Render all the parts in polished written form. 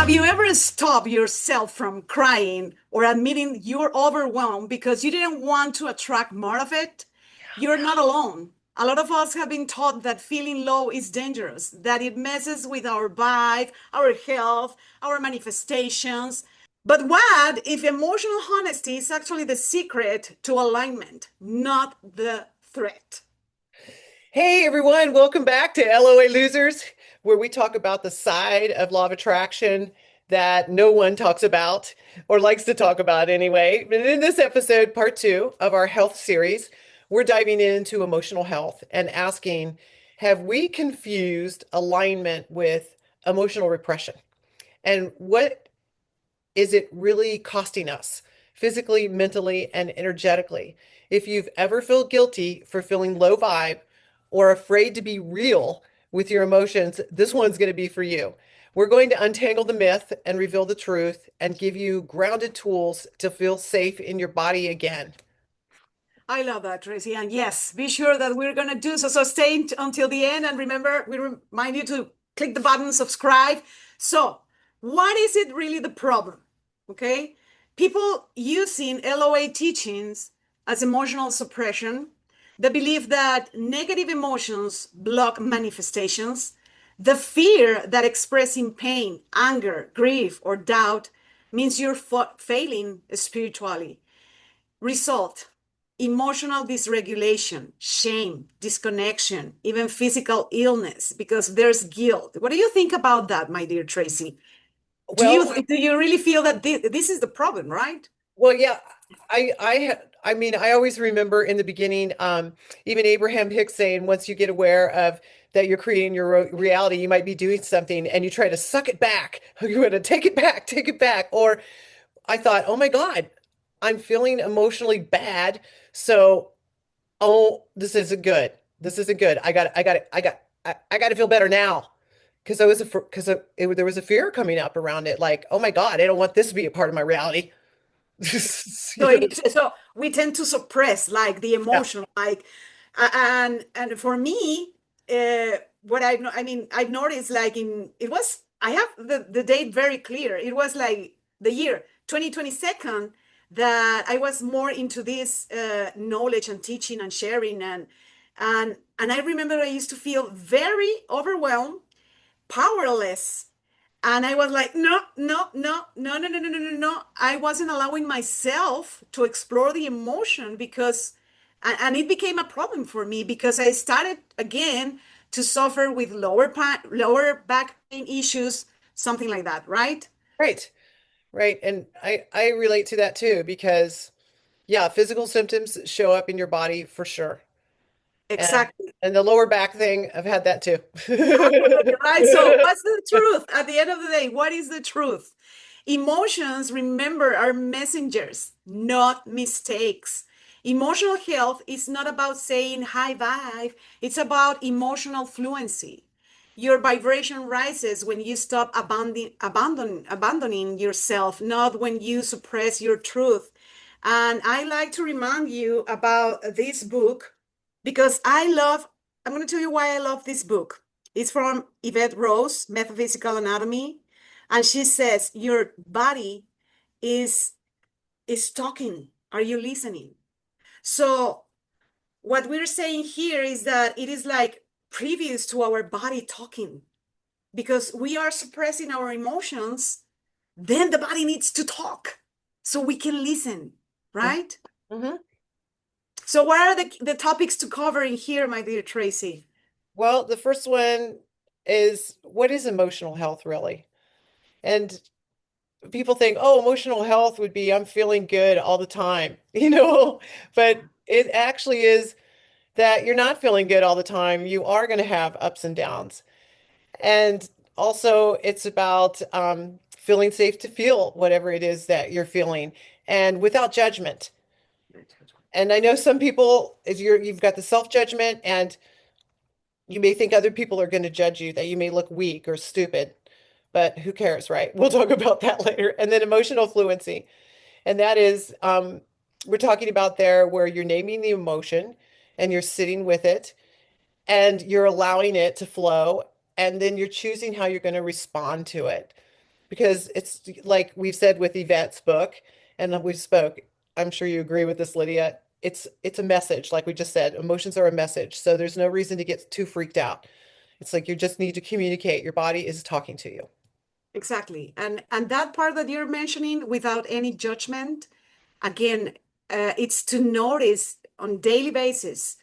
Have you ever stopped yourself from crying or admitting you're overwhelmed because you didn't want to attract more of it? You're not alone. A lot of us have been taught that feeling low is dangerous, that it messes with our vibe, our health, our manifestations. But what if emotional honesty is actually the secret to alignment, not the threat? Hey everyone, welcome back to LOA Losers, where we talk about the side of law of attraction that no one talks about or likes to talk about anyway. And in this episode, part two of our health series, we're diving into emotional health and asking, have we confused alignment with emotional repression? And what is it really costing us physically, mentally, and energetically? If you've ever felt guilty for feeling low vibe or afraid to be real with your emotions, this one's going to be for you. We're going to untangle the myth and reveal the truth and give you grounded tools to feel safe in your body again. I love that, Tracy. And yes, be sure that we're going to do so. So stay until the end. And remember, we remind you to click the button, subscribe. So, what is it really the problem? Okay. People using LOA teachings as emotional suppression, the belief that negative emotions block manifestations, the fear that expressing pain, anger, grief, or doubt means you're failing spiritually. Result: emotional dysregulation, shame, disconnection, even physical illness because there's guilt. What do you think about that, my dear Tracy? Do Well, you do you really feel that this is the problem, right? Well, yeah, I mean, I always remember in the beginning, even Abraham Hicks saying, once you get aware of that you're creating your reality, you might be doing something and you try to suck it back. You want to take it back, take it back. Or I thought, oh my God, I'm feeling emotionally bad. So, oh, this isn't good. This isn't good. I got to feel better now. Because I was, because there was a fear coming up around it. Like, oh my God, I don't want this to be a part of my reality. So You know? so we tend to suppress like the Yeah. emotion, like and for me, what I mean, I've noticed like in it was I have the date very clear. It was like the year 2022 that I was more into this knowledge and teaching and sharing and I remember I used to feel very overwhelmed, powerless. And I was like, no, no, no, no, no, no, no, no, no, no. I wasn't allowing myself to explore the emotion because, and it became a problem for me because I started again to suffer with lower back pain issues, something like that, right? Right. Right. And I relate to that too because yeah, physical symptoms show up in your body for sure. And Exactly. and the lower back thing, I've had that too. Absolutely, right. So, what's the truth? At the end of the day, what is the truth? Emotions, remember, are messengers, not mistakes. Emotional health is not about saying high vibe, it's about emotional fluency. Your vibration rises when you stop abandoning yourself, not when you suppress your truth. And I like to remind you about this book because I'm going to tell you why I love this book. It's from Yvette Rose, Metaphysical Anatomy, and she says your body is is talking. Are you listening? So what we're saying here is that it is like previous to our body talking because we are suppressing our emotions, then the body needs to talk so we can listen, right? Mhm. So what are the topics to cover in here, my dear Tracy? Well, the first one is what is emotional health really? And people think, oh, emotional health would be I'm feeling good all the time, but it actually is that you're not feeling good all the time. You are going to have ups and downs. And also, it's about feeling safe to feel whatever it is that you're feeling and without judgment. And I know some people, if you've got the self-judgment and you may think other people are going to judge you, that you may look weak or stupid, but who cares, right? We'll talk about that later. And then emotional fluency. And that is, we're talking about there where you're naming the emotion and you're sitting with it and you're allowing it to flow. And then you're choosing how you're going to respond to it. because it's like we've said with Yvette's book, and we've spoke. I'm sure you agree with this, Lydia. It's a message, like we just said. Emotions are a message, so there's no reason to get too freaked out. It's like you just need to communicate. Your body is talking to you. Exactly. And that part that you're mentioning without any judgment, again, it's to notice on daily basis,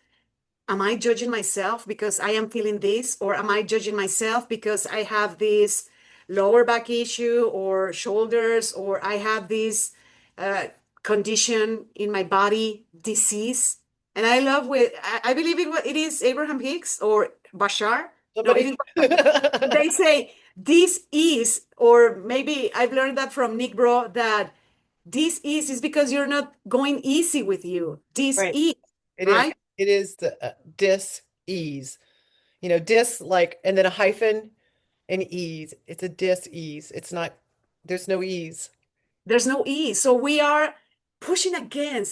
am I judging myself because I am feeling this, or am I judging myself because I have this lower back issue or shoulders, or I have this uh, condition in my body, disease? And I love with I believe it is Abraham Hicks or Bashar. No, it Somebody, is Bashar. They say this is, or maybe I've learned that from Nick Bro, that this is because you're not going easy with you. This right? is, It is. right? It is the dis-ease. Dis like, and then a hyphen and ease. It's a dis-ease. It's not, there's no ease. There's no ease. So we are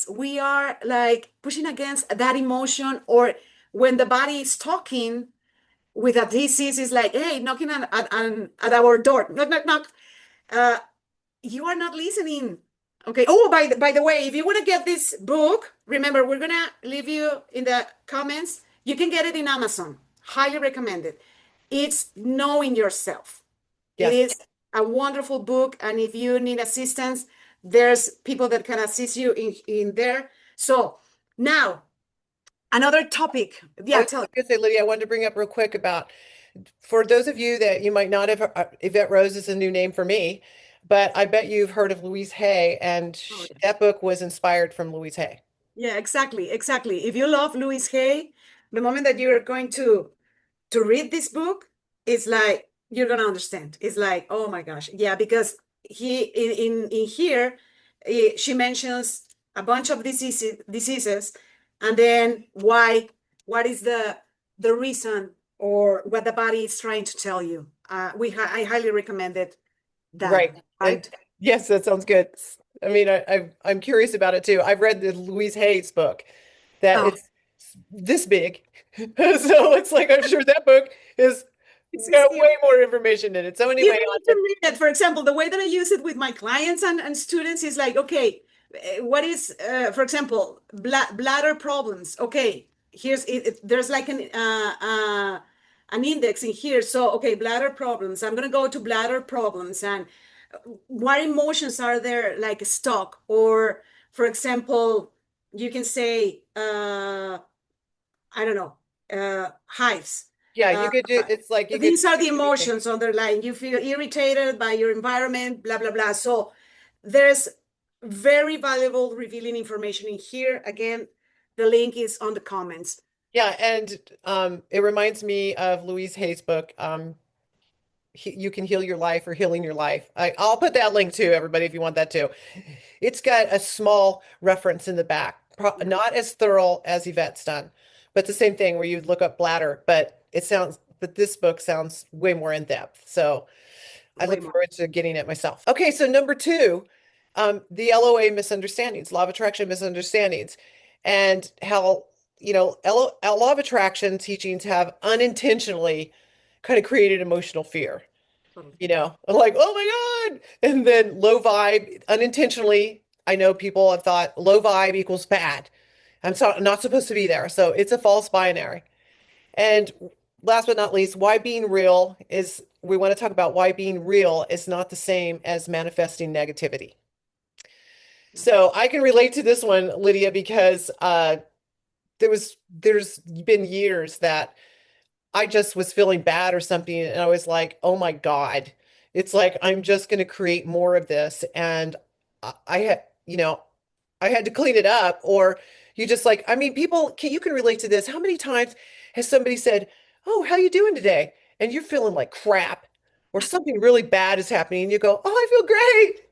we are like pushing against that emotion, or when the body is talking with a disease, is like, hey, knocking at our door. Knock, knock, knock. Uh, you are not listening. Okay. Oh, by the way, if you want to get this book, remember, we're going to leave you in the comments. You can get it in Amazon. Highly recommended. It's Knowing Yourself. It Yes. is a wonderful book, and if you need assistance, there's people that can assist you in there. So now another topic. I Yeah, was tell me. going to say, Lydia, I wanted to bring up real quick about for those of you that you might not have, Yvette Rose is a new name for me, but I bet you've heard of Louise Hay, and Oh, sh yeah. that book was inspired from Louise Hay. Yeah, exactly, exactly. If you love Louis Hay, the moment that you're going to read this book, it's like you're gonna understand. It's like, oh my gosh, yeah, because he in here, she mentions a bunch of diseases, and then what is the reason or what the body is trying to tell you. I highly recommended that, Right. right? Yes, that sounds good. I mean, I'm curious about it too. I've read the Louise Hay's book that Oh, it's this big. So it's like I'm sure that book is it's got huge. way more information in it. So You anyway, need to read it. For example, the way that I use it with my clients and students is like, okay, what is, for example, bladder problems? Okay, here's there's like an index in here. So, okay, bladder problems. I'm gonna go to bladder problems and what emotions are there like stuck? Or, for example, you can say, I don't know, hives. yeah, Uh, you could do it's like you could these are do the anything. emotions underlying. You feel irritated by your environment, blah, blah, blah. So there's very valuable revealing information in here. Again, the link is on the comments. Yeah, and it reminds me of Louise Hay's book, You Can Heal Your Life or Healing Your Life. I'll put that link too, everybody, if you want that too. It's got a small reference in the back, Yeah, not as thorough as Yvette's done, but the same thing where you look up bladder, but this book sounds way more in depth. So I way look more. forward to getting it myself. Okay, so number two, the LOA misunderstandings, law of attraction misunderstandings, and how, law of attraction teachings have unintentionally kind of created emotional fear. Totally. Like, oh my God. And then low vibe, unintentionally, I know people have thought low vibe equals bad. Not supposed to be there. So it's a false binary. And last but not least, we want to talk about why being real is not the same as manifesting negativity. Yeah. So I can relate to this one, Lydia, because there's been years that I just was feeling bad or something, and I was like, oh my God, it's like I'm just going to create more of this. And I had, I had to clean it up, or you just like, I mean, you can relate to this. How many times has somebody said, "Oh, how you doing today?" And you're feeling like crap, or something really bad is happening, and you go, "Oh, I feel great."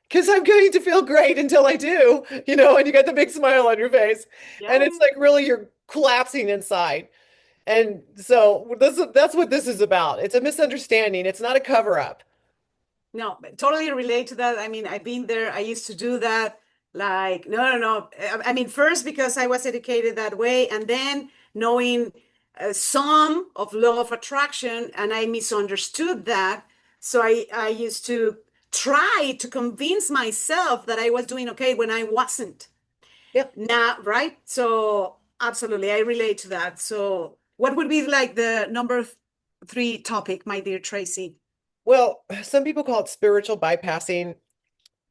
Because I'm going to feel great until I do, and you got the big smile on your face. And it's Yeah. like really you're collapsing inside. And so that's what this is about. It's a misunderstanding. It's not a cover up. No, but totally relate to that. I mean, I've been there. I used to do that. Like, no, no, no. I mean, first because I was educated that way, and then knowing some of law of attraction, and I misunderstood that. So I used to try to convince myself that I was doing okay when I wasn't. Yeah. Now, right? So absolutely, I relate to that. So what would be like the number three topic, my dear Tracy? Well, some people call it spiritual bypassing.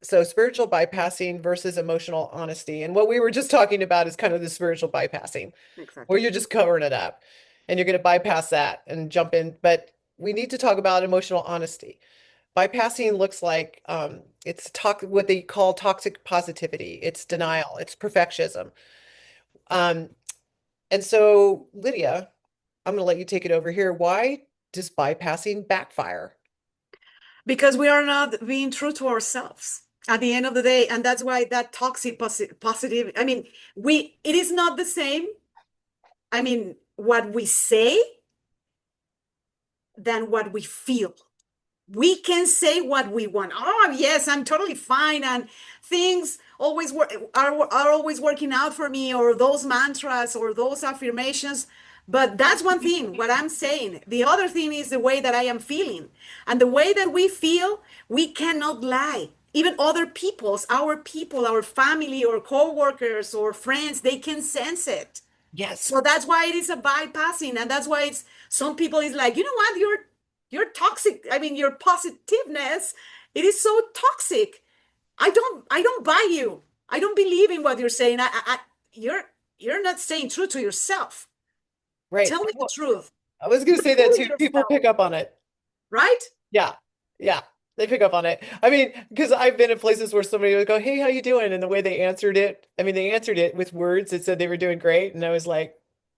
So spiritual bypassing versus emotional honesty. And what we were just talking about is kind of the spiritual bypassing, where Exactly. you're just covering it up and you're going to bypass that and jump in. But we need to talk about emotional honesty. Bypassing looks like it's what they call toxic positivity. It's denial. It's perfectionism. Um, and so, Lydia, I'm going to let you take it over here. Why does bypassing backfire? Because we are not being true to ourselves at the end of the day. And that's why that toxic positive, I mean, it is not the same. I mean, what we say than what we feel. We can say what we want. Oh, yes, I'm totally fine. And things always are always working out for me, or those mantras or those affirmations. But that's one thing, what I'm saying. The other thing is the way that I am feeling. And the way that we feel, we cannot lie. Even other our people, our family, or co-workers or friends, they can sense it. Yes. So that's why it is a bypassing, and that's why it's some people is like, you know what, you're toxic. I mean, your positiveness, it is so toxic. I don't buy you. I don't believe in what you're saying. You're you're not staying true to yourself. Right. Tell me the Well, truth. I was going to You're say that fooling too. People yourself, pick up on it. right? Yeah. Yeah. They pick up on it. I mean, because I've been in places where somebody would go, "Hey, how you doing?" And the way they answered it, I mean, they answered it with words that said they were doing great. And I was like,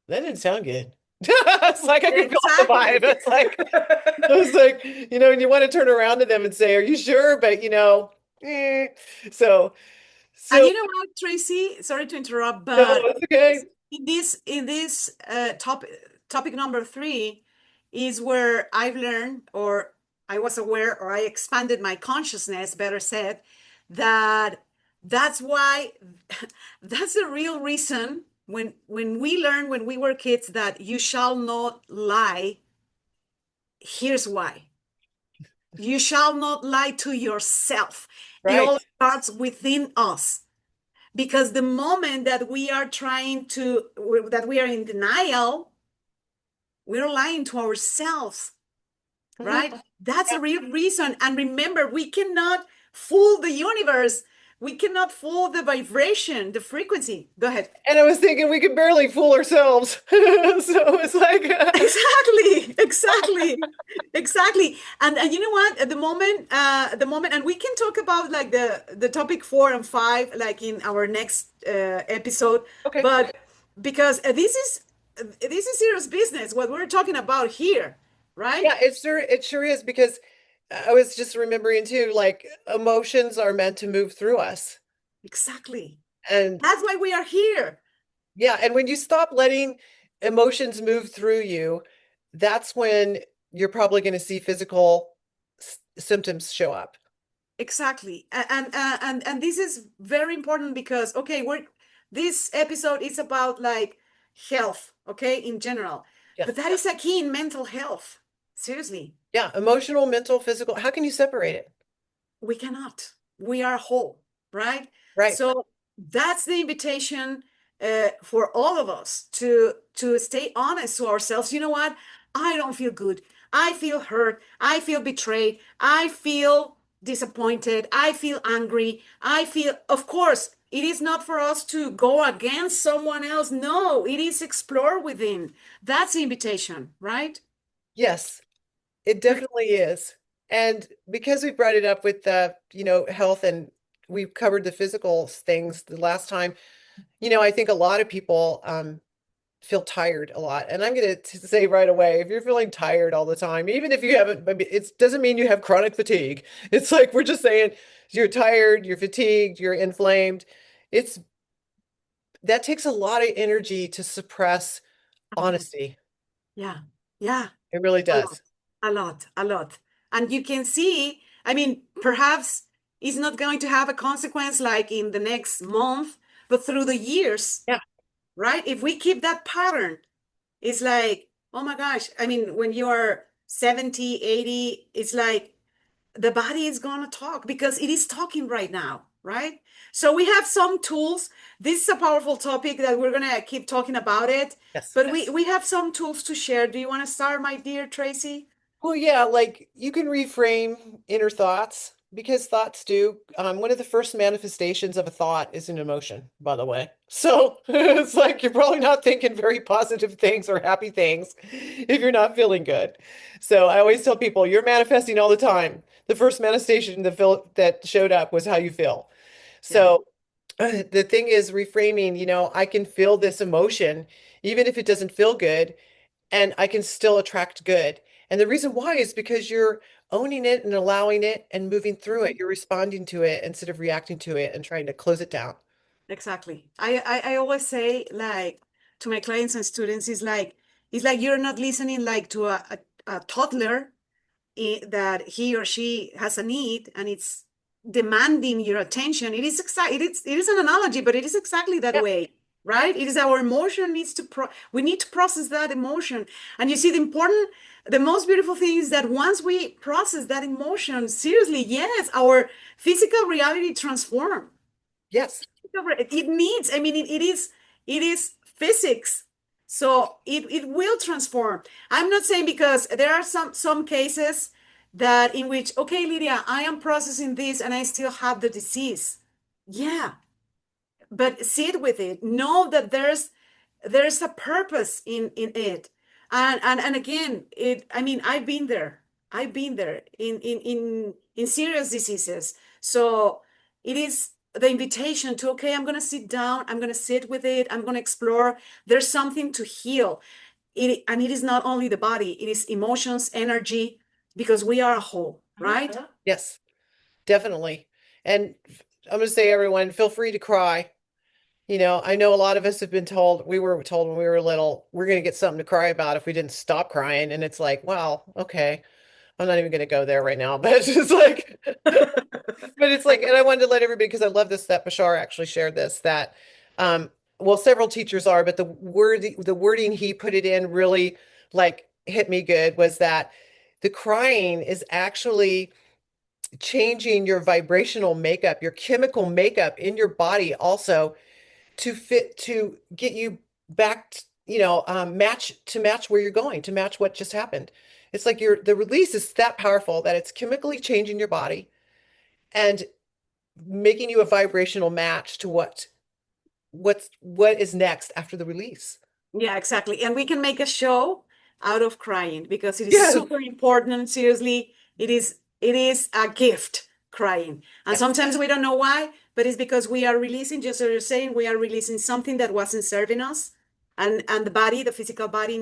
that didn't sound good. It's like I could feel the Exactly. vibe. It's like, I was like, and you want to turn around to them and say, "Are you sure?" But eh. So, And so, you know what, Tracy? Sorry to interrupt, no, but it's okay. in this topic number three is where I've learned, or I was aware, or I expanded my consciousness, better said, that that's why that's the real reason when we learned when we were kids that you shall not lie. Here's why. You shall not lie to yourself. It Right. all starts within us. Because the moment that we are that we are in denial, we're lying to ourselves, right? Mhm. That's a real reason. And remember, we cannot fool the universe. We cannot fool the vibration, the frequency. Go ahead. And I was thinking we could barely fool ourselves. So it's like, Exactly, exactly, exactly. And you know what? At the moment, and we can talk about like the topic four and five, like in our next episode. okay. But because this is serious business, what we're talking about here, right? Yeah, it sure is because I was just remembering too, like emotions are meant to move through us. Exactly. And That's why we are here. yeah, and when you stop letting emotions move through you, that's when you're probably going to see physical symptoms show up. Exactly. And this is very important because okay, we're this episode is about like health, okay, in general. Yeah. But that is a key in mental health. Seriously. Yeah, emotional, mental, physical. How can you separate it? We cannot. We are whole, right? Right. So that's the invitation for all of us to stay honest to ourselves. You know what? I don't feel good. I feel hurt. I feel betrayed. I feel disappointed. I feel angry. I feel, of course, it is not for us to go against someone else. No, it is explore within. That's the invitation, right? Yes. It definitely is. And because we brought it up with health and we've covered the physical things the last time, I think a lot of people feel tired a lot. And I'm going to say right away, if you're feeling tired all the time, even if you haven't, it doesn't mean you have chronic fatigue. It's like we're just saying you're tired, you're fatigued, you're inflamed. It's that takes a lot of energy to suppress A lot. honesty. Yeah. Yeah. It really A lot, does. a lot, a lot. And you can see, I mean, perhaps it's not going to have a consequence like in the next month, but through the years, Yeah. right? If we keep that pattern, it's like, oh my gosh. I mean, when you are 70, 80, it's like, the body is going to talk because it is talking right now, right? So we have some tools. This is a powerful topic that we're going to keep talking about it, Yes. but we have some tools to share. Do you want to start, my dear Tracy? Well, yeah, like you can reframe inner thoughts because thoughts do. One of the first manifestations of a thought is an emotion, by the way. So it's like you're probably not thinking very positive things or happy things if you're not feeling good. So I always tell people you're manifesting all the time. The first manifestation that showed up was how you feel. Yeah, So the thing is reframing, I can feel this emotion, even if it doesn't feel good, and I can still attract good. And the reason why is because you're owning it and allowing it and moving through it. You're responding to it instead of reacting to it and trying to close it down. exactly. I always say like to my clients and students, it's like you're not listening like to a toddler that he or she has a need and it's demanding your attention. It is an analogy, but it is exactly that Yeah. way, right? It is our emotion needs to we need to process that emotion. And you see, the most beautiful thing is that once we process that emotion, seriously, yes, our physical reality transforms. Yes. It needs, I mean, it is physics. So it will transform. I'm not saying because there are some cases that in which, okay, Lydia, I am processing this and I still have the disease. Yeah, but sit with it. Know that there's a purpose in it. And again, I mean, I've been there in serious diseases. So it is the invitation to, okay, I'm going to sit down, I'm going to sit with it, I'm going to explore. There's something to heal. And it is not only the body, it is emotions, energy, because we are a whole, right? Yes, definitely. And I'm going to say, everyone, feel free to cry. I know a lot of us have been told, we were told when we were little, we're going to get something to cry about if we didn't stop crying. And it's like, well, okay. I'm not even going to go there right now, but it's just like, but it's I like, and I wanted to let everybody, because I love this, that Bashar actually shared this, that, well, several teachers are, but the wording he put it in really like hit me good was that the crying is actually changing your vibrational makeup, your chemical makeup in your body also to get you back, match where you're going, to match what just happened. It's like the release is that powerful that it's chemically changing your body and making you a vibrational match to what is next after the release. Yeah, exactly. And we can make a show out of crying because it is Yes. super important. Seriously, it is a gift crying. And Yes. sometimes we don't know why, but it's because we are releasing, just as you're saying, we are releasing something that wasn't serving us. And the body, the physical body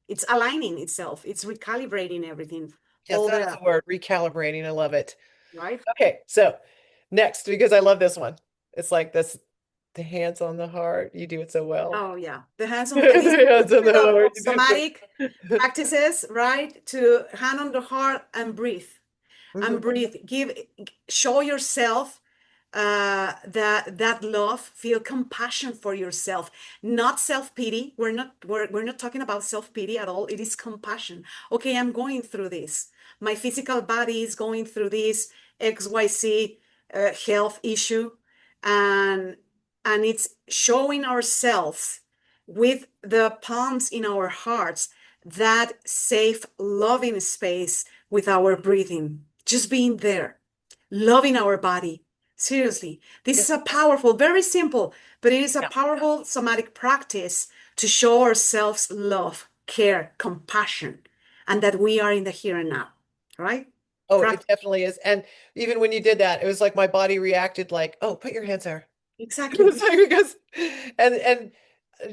it's aligning itself. It's recalibrating everything. Yes, All that is the a word, recalibrating. I love it. right. Okay, so next, because I love this one. It's like this, the hands on the heart. You do it so well. Oh yeah, the hands on this The hands on the of heart. You do it somatic so. practices, right? To hand on the heart and breathe. And Mhm. breathe. Show yourself that love. Feel compassion for yourself, not self-pity. We're not talking about self-pity at all. It is compassion. Okay, I'm going through this. My physical body is going through this XYZ health issue, and it's showing ourselves with the palms in our hearts, that safe loving space with our breathing, just being there, loving our body. Seriously, this is Yes. a powerful, very simple, but it is a Yeah. powerful somatic practice to show ourselves love, care, compassion, and that we are in the here and now, right? Oh, it Practice. definitely is. And even when you did that, it was like my body reacted like, "Oh, put your hands there." Exactly. It's like because and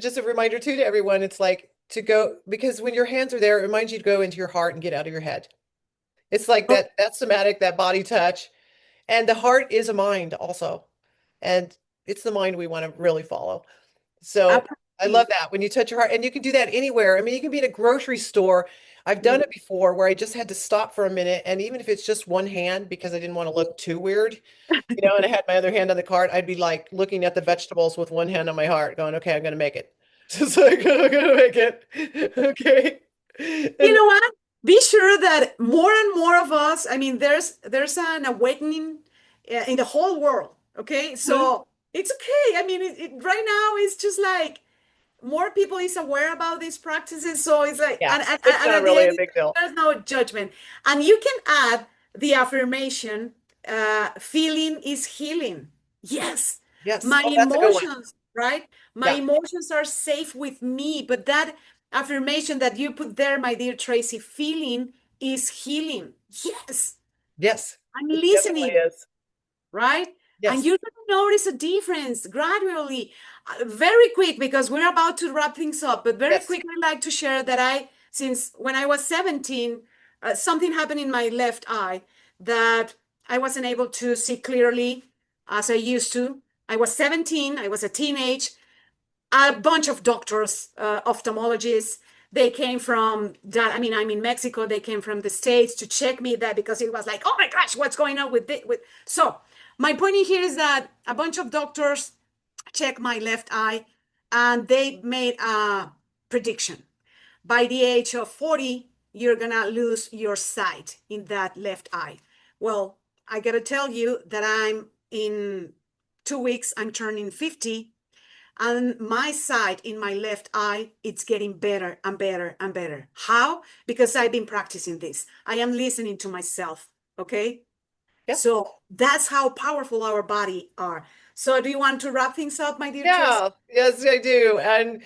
just a reminder too to everyone, it's like to go, because when your hands are there, it reminds you to go into your heart and get out of your head. It's like Oh, that somatic, that body touch. And the heart is a mind also. And it's the mind we want to really follow. So I love absolutely. that when you touch your heart, and you can do that anywhere. I mean, you can be in a grocery store. I've done Mm. it before where I just had to stop for a minute. And even if it's just one hand, because I didn't want to look too weird, and I had my other hand on the cart, I'd be like looking at the vegetables with one hand on my heart, going, okay, I'm going to make it. Just like, I'm going to make it. Okay. You And know what? be sure that more and more of us, I mean, there's an awakening in the whole world. Okay, Mhm. so it's okay. I mean, right now it's just like more people is aware about these practices, so it's like, Yeah, it's and not at the really end a big deal. there's no judgment, and you can add the affirmation, feeling is healing. Yes, Yes. my Oh, that's a good one. emotions, right? My Yeah. emotions are safe with me, but that affirmation that you put there, my dear Tracy, feeling is healing. Yes, Yes. I'm It definitely listening, is. right? And Yes. you're going to notice a difference gradually, very quick, because we're about to wrap things up. But very Yes. quick, I'd like to share that since when I was 17, something happened in my left eye that I wasn't able to see clearly as I used to. I was 17, I was a teenage, a bunch of doctors, ophthalmologists. They came from that. I mean, I'm in Mexico. They came from the States to check me that because it was like, oh my gosh, what's going on with it? So my point in here is that a bunch of doctors checked my left eye and they made a prediction. By the age of 40, you're gonna lose your sight in that left eye. Well, I gotta tell you that I'm in 2 weeks, I'm turning 50, and my sight in my left eye, it's getting better and better and better. How? Because I've been practicing this. I am listening to myself. Okay, Yeah. so that's how powerful our body are. So do you want to wrap things up, my dear Tracy? Yeah. Yes, I do. And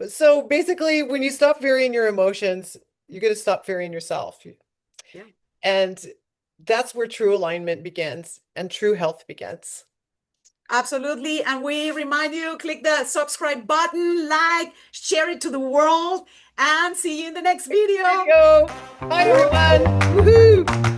so basically, when you stop fearing your emotions, you're going to stop fearing yourself. Yeah, And that's where true alignment begins and true health begins. absolutely. And we remind you, click the subscribe button, like, share it to the world, and see you in the next There you video. go. Bye, everyone. Woohoo.